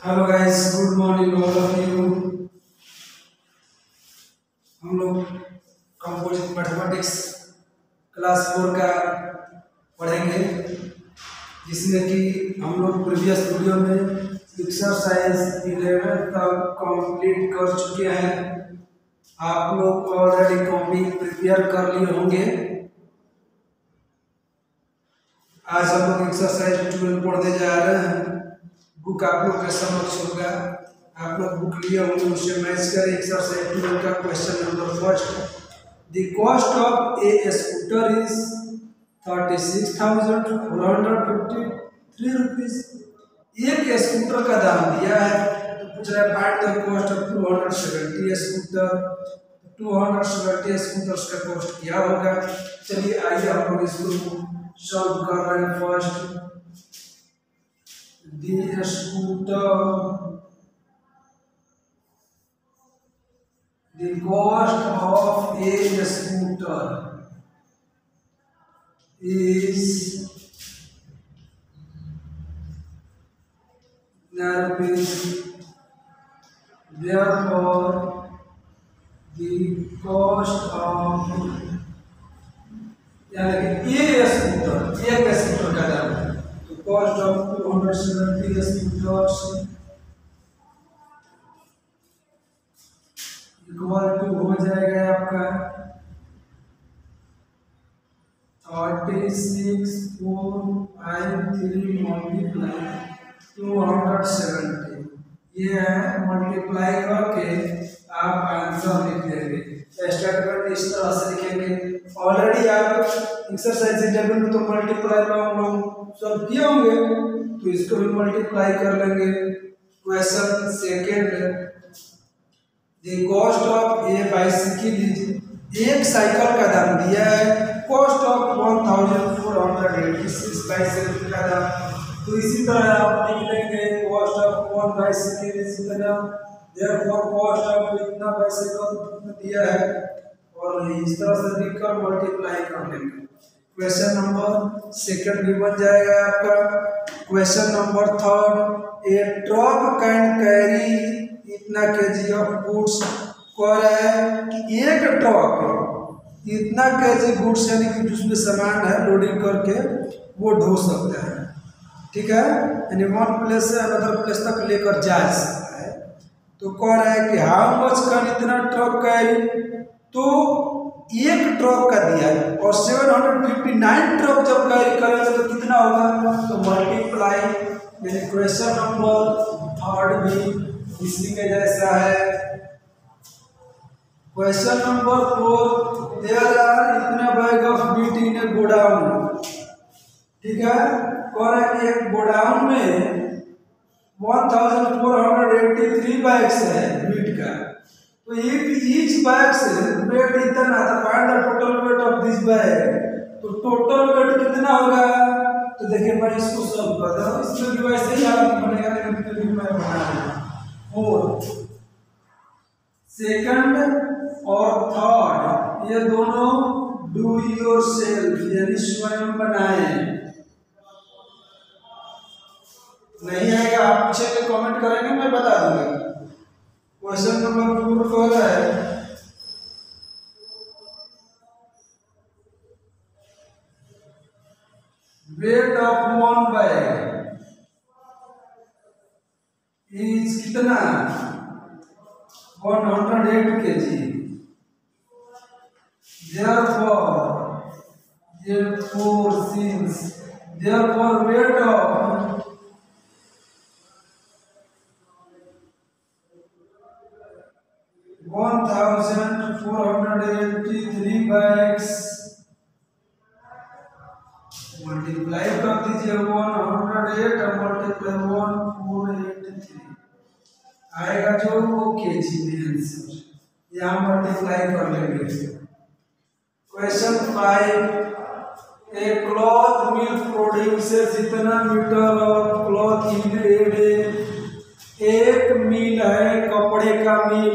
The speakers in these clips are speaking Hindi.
Hello guys, good morning all of you. हम लोग कंपोजिट मैथमेटिक्स क्लास 4 का पढ़ेंगे, जिसमें कि हम लोग प्रीवियस वीडियो में एक्सरसाइज 11 तक कंप्लीट कर चुके हैं। आप लोग ऑलरेडी कॉपी प्रिपेयर कर लिए होंगे। आज हम लोग एक्सरसाइज 12 पढ़ने जा रहे हैं। बुक आप लोग के समक्ष होगा, आप लोग बुक लिए होंगे, उससे मैच करें। एक्सरसाइज 12 का question number first, the cost of A scooter is 36,453 rupees. एक स्कूटर का दाम दिया है तो पूछ रहा है find the cost of 270 scooter. 270 scooters का कॉस्ट क्या होगा? चलिए आइए हम लोग इसको सॉल्व कर रहे हैं। First, the scooter, the cost of a scooter is rupees. Therefore the cost of यानी ए स्कूटर, एक स्कूटर का दाम है तो cost of 270 scooters equal to हो जाएगा आपका 36,453 मल्टीप्लाई 270। ये है, मल्टीप्लाई करके आप आंसर लिख देंगे। स्टेटमेंट इस तरह से लिखेंगे। ऑलरेडी आप एक्सरसाइज 11 में तो मल्टीप्लाई में हम लोग सब किए होंगे, तो इसको भी मल्टीप्लाई कर लेंगे। Question second, the cost of A bicycle is, एक साइकिल का दाम दिया है कॉस्ट ऑफ 1486 बाइसिकल का दाम। तो इसी तरह आप लिख लेंगे cost of one bicycle is इतना, देयरफॉर कॉस्ट ऑफ इतना बाइसिकल दिया है, और इस तरह से लिखकर मल्टीप्लाई कर लेंगे। क्वेश्चन नंबर सेकंड भी बन जाएगा आपका। Question number third, A truck can carry इतना केजी ऑफ गुड्स। कह रहा है कि एक ट्रक इतना केजी गुड्स यानी कि जिसमें सामान है लोडिंग करके वो ढो सकता है, ठीक है, यानी वन प्लेस से अनदर प्लेस तक लेकर जा सकता है। तो कह रहा है कि हाउ मच कैन इतना ट्रक कैरी, तो एक ट्रक का दिया है और 759 ट्रक जब कैरी करेंगे तो कितना होगा? तो मल्टीप्लाई, यानी क्वेश्चन नंबर थर्ड भी इसी के जैसा है। क्वेश्चन नंबर 4, देयर आर इतना bag of meat in a godown. ठीक है, कह रहा है कि एक गोडाउन में 1483 बैग्स है मीट का, तो ईच बैग से वेट इतना, तो find the total weight of this bag. तो टोटल वेट कितना होगा? तो देखिए मैं इसको सॉल्व कर रहा हूं, इसमें भी वैसे ही हालत बनेगा, लेकिन फिर भी मैं बना रहा हूं। और सेकंड और थर्ड ये दोनों डू योरसेल्फ, यानी स्वयं बनाए। नहीं आएगा आप पीछे में कमेंट करेंगे, मैं बता दूंगा। क्वेश्चन नंबर 4 कह रहा है weight of one bag is कितना? 108 kg। therefore since therefore weight of 1483 bags, multiply कर दीजिए 108 और मल्टीप्लाई 1483 आएगा जो वो केजी में आंसर, यहाँ मल्टीप्लाई कर लेंगे। Question 5, a cloth mill produces इतना metre of cloth in a day. एक मिल है कपड़े का मिल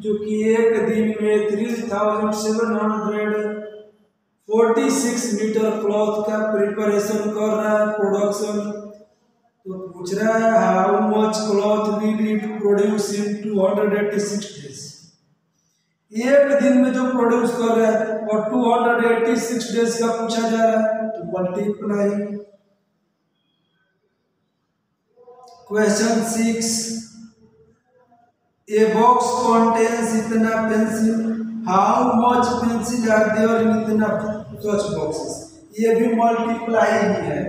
जो कि एक दिन में 3746 मीटर क्लॉथ का प्रिपरेशन कर रहा है, प्रोडक्शन। तो पूछ रहा है how much cloth we need to produce in 286 days. एक दिन में जो प्रोड्यूस कर रहा है और 286 डेज का पूछा जा रहा है, तो multiply. Question 6, a box contains इतना pencil, how much pencil are there in इतना सच बॉक्सेस। ये भी मल्टीप्लाई ही है,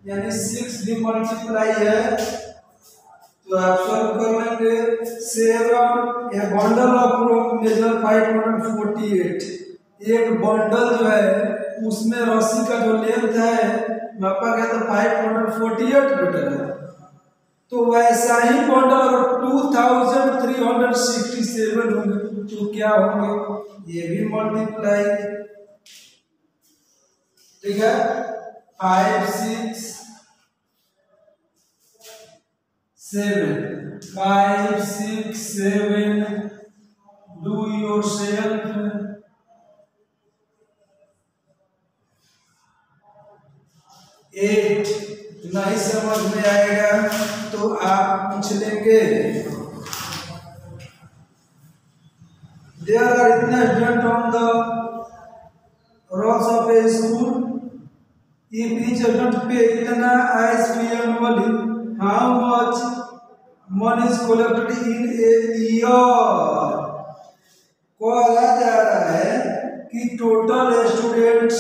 यानी 6 भी मल्टीप्लाई है। तो आप सॉल्व कर लेंगे। 7, a bundle of rope measure 548। एक बंडल जो है उसमें रस्सी का जो लेंथ है मापा गया तो 548 मीटर है। तो वैसा ही बंडल अगर 2367 होंगे तो क्या होंगे, ये भी मल्टीप्लाई। ठीक है, 5 6 7 5 6 7 डू योरसेल्फ। 8 नहीं समझ में आएगा तो आप पूछ लेंगे। देयर आर इतने student on the rolls of a school, if each student pay इतना ISP annually, how much money is collected in a year. कहा जा रहा है कि टोटल स्टूडेंट्स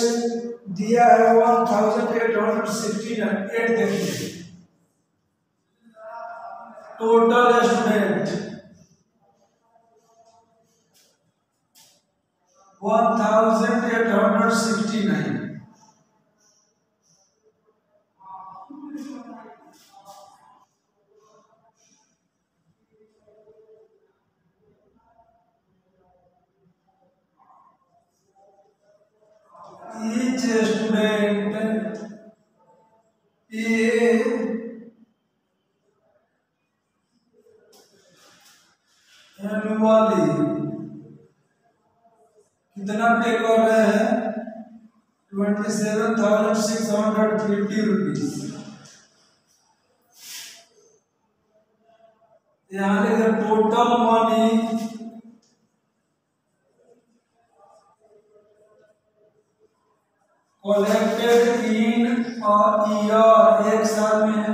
दिया है 1869। देखिए total student 1869। each student pay annually कितना पे कर रहे हैं, 27,650 रुपीज। यहाँ लिखे total money collected in a year, एक साल में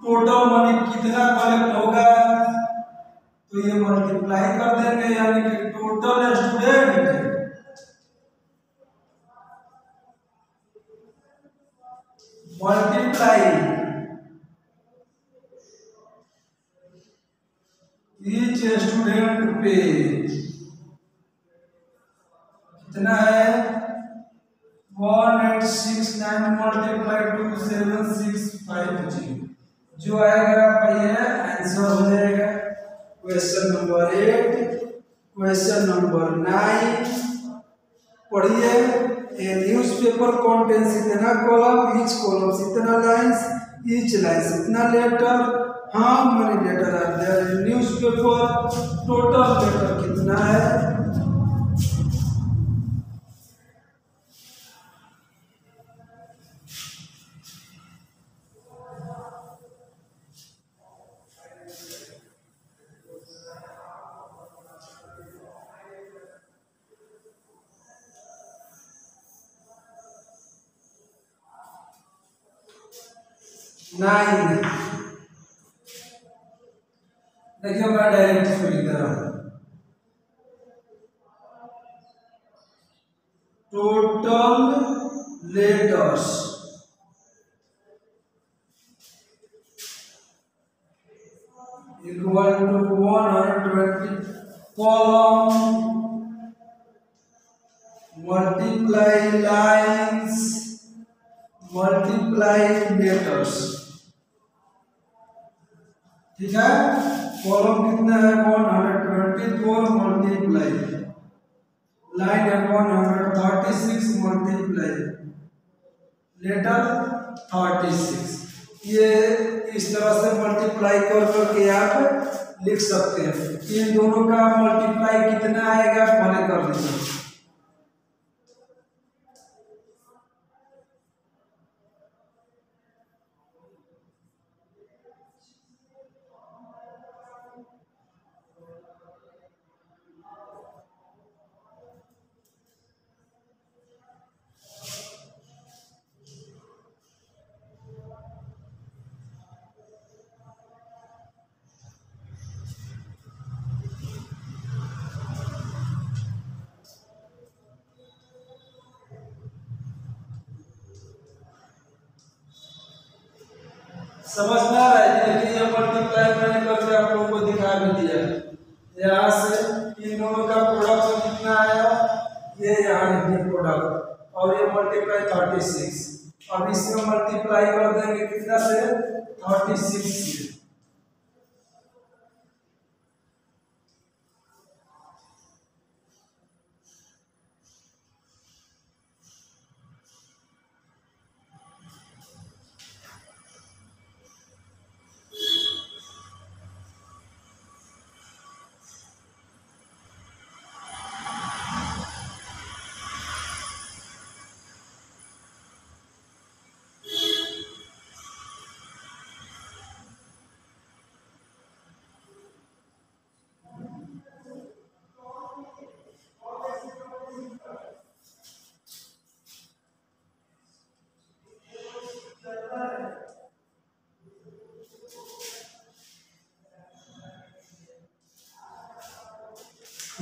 टोटल मनी कितना कलेक्ट होगा, तो ये मल्टीप्लाई कर देंगे, यानी कि total student multiply each student पे कितना है 1869 मल्टीप्लाई 27650, जो आएगा ये आंसर हो जाएगा। Question number 8। क्वेश्चन नंबर 9 पढ़िए। ए न्यूज़पेपर कंटेन्स इतना कॉलम, ईच कॉलम इतना लाइंस, ईच लाइंस इतना letter, how many letter are there in newspaper, total letter कितना है। नाइन। देखिए मैं डायरेक्ट इसमें लिख रहा हूं, total letters equal to 120 column multiply lines multiply letters. ठीक है, कॉलम कितना है 124 मल्टीप्लाई, लाइन है 136 मल्टीप्लाई लेटर 36। ये इस तरह से मल्टीप्लाई कर करके आप लिख सकते हैं। इन दोनों का मल्टीप्लाई कितना आएगा पहले कर लीजिए। समझ में आ रहा है? देखिए ये मल्टीप्लाई मैंने करके आप लोगों को दिखा भी दिया। यहाँ से इन दोनों का प्रोडक्ट कितना आया, ये यहाँ लिखिए प्रोडक्ट, और ये मल्टीप्लाई 36। अब इसमें मल्टीप्लाई कर देंगे कितना से, 36 से।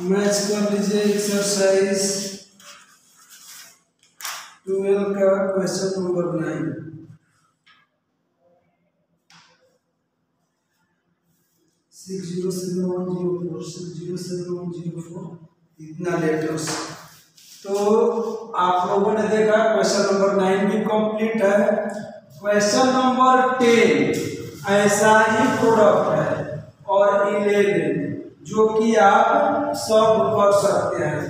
मैच कर लीजिए एक्सरसाइज 12 का क्वेश्चन नंबर 9। 607104 607104 इतना लेटर्स। तो आप लोगों ने देखा क्वेश्चन नंबर 9 भी कंप्लीट है। क्वेश्चन नंबर 10 ऐसा ही प्रोडक्ट है और 11 जो कि आप सॉल्व कर सकते हैं।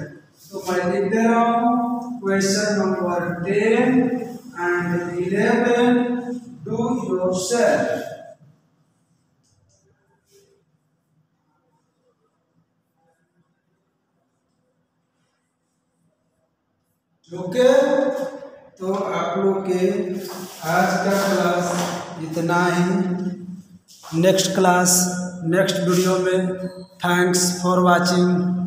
तो मैं लिख दे रहा हूँ question number 10 and 11 do yourself. Okay, तो आप लोग के आज का क्लास इतना ही। नेक्स्ट क्लास नेक्स्ट वीडियो में। Thanks for watching.